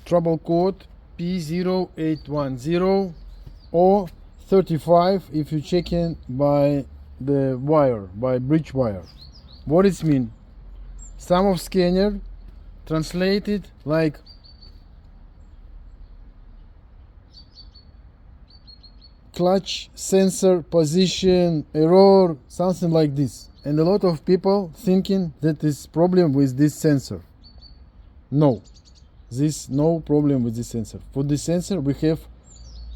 trouble code P0810 or 35 if you check in by the wire, by bridge wire. What it mean? Some of scanner translated like clutch sensor position error, something like this, and a lot of people thinking that is problem with this sensor. No, this no problem with this sensor. For this sensor we have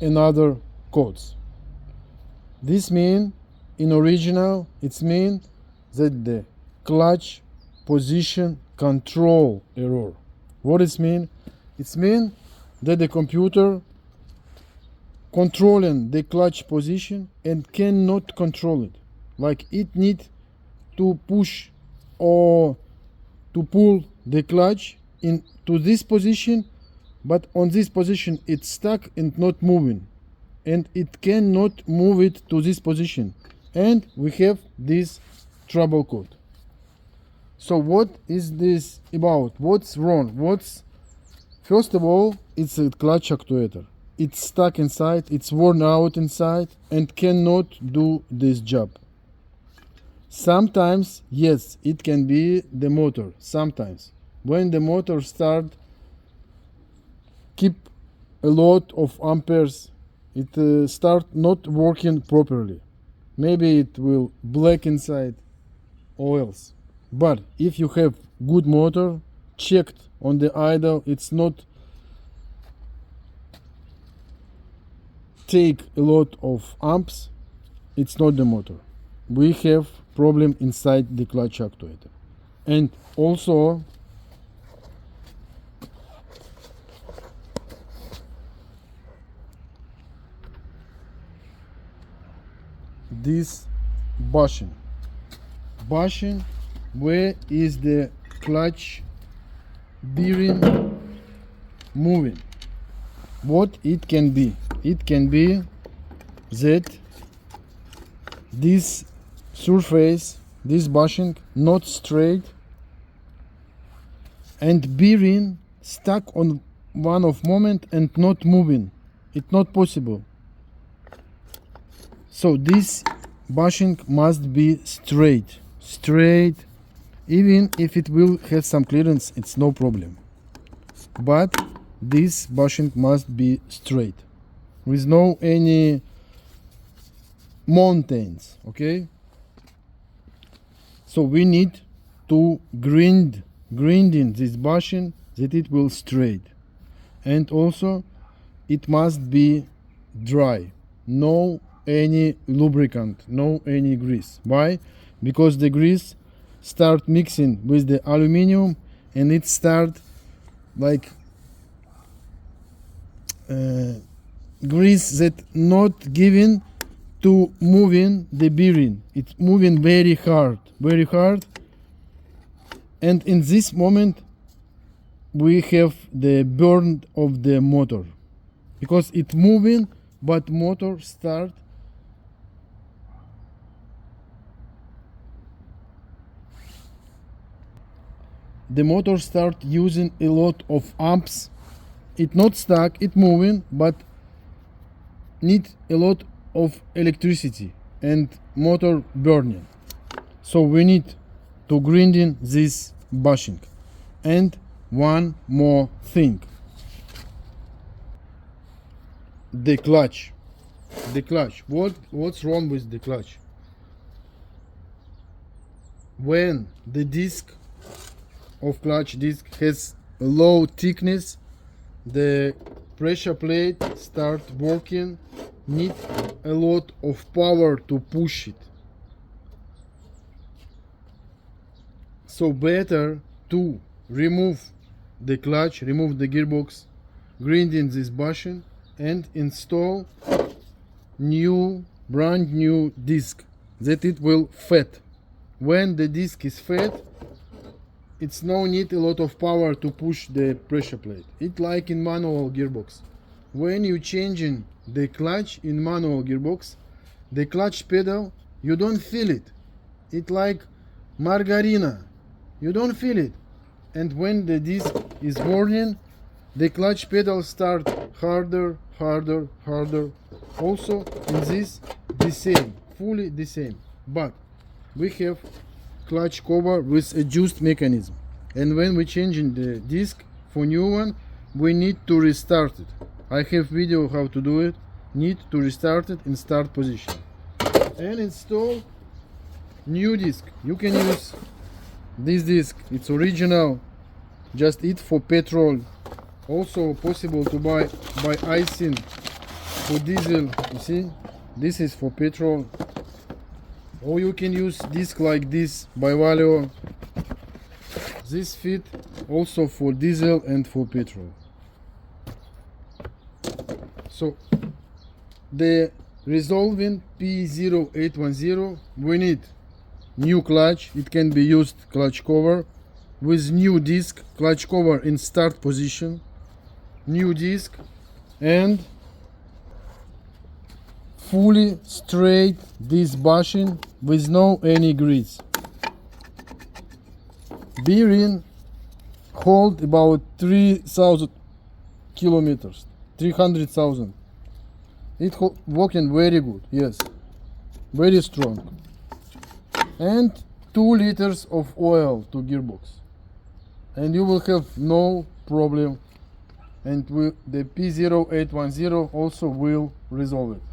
another codes. This mean in original it's mean that the clutch position control error. What it mean? It's mean that the computer controlling the clutch position and cannot control it. Like it need to push or to pull the clutch into this position, but on this position it's stuck and not moving, and it cannot move it to this position, and we have this trouble code. So what is this about? What's wrong? First of all, it's a clutch actuator. It's stuck inside, it's worn out inside, and cannot do this job. Sometimes, yes, it can be the motor. Sometimes, when the motor keep a lot of amperes, it start not working properly. Maybe it will black inside or else. But if you have good motor, checked on the idle, it's not take a lot of amps, it's not the motor. We have problem inside the clutch actuator. And also this bushing, where is the clutch bearing moving. What it can be? It can be that this surface, this bushing not straight, and bearing stuck on one of moment and not moving. It's not possible. So this bushing must be straight. Even if it will have some clearance, it's no problem. But this bushing must be straight, with no any mountains. Okay. So we need to grinding this bushing that it will straight, and also it must be dry. No any lubricant, no any grease. Why? Because the grease start mixing with the aluminum, and it start like grease that not giving to moving the bearing. It's moving very hard, and in this moment we have the burn of the motor, because it's moving but motor start using a lot of amps. It not stuck, it moving, but need a lot of electricity and motor burning. So we need to grinding this bushing. And one more thing, the clutch. What's wrong with the clutch? When the disc of clutch disc has a low thickness, the pressure plate start working, need a lot of power to push it. So better to remove the clutch, remove the gearbox, grinding this bushing, and install brand new disc that it will fit. When the disc is fat, it's no need a lot of power to push the pressure plate. It's like in manual gearbox. When you changing the clutch in manual gearbox, the clutch pedal, you don't feel it. It's like margarina. You don't feel it. And when the disc is burning, the clutch pedal start harder. Also in this the same, fully the same, but we have clutch cover with adjust mechanism, and when we changing the disc for new one, we need to restart it. I have video how to do it. Need to restart it in start position and install new disc. You can use this disc, it's original, just it for petrol. Also possible to buy by Aisin for diesel. You see, this is for petrol, or you can use disc like this by Valio. This fit also for diesel and for petrol. So the resolving P0810, we need new clutch. It can be used clutch cover with new disc, clutch cover in start position, new disc, and fully straight this bushing with no any grease. Bearing hold about 3,000 kilometers, 300,000. It working very good, yes, very strong. And 2 liters of oil to gearbox, and you will have no problem, and the P0810 also will resolve it.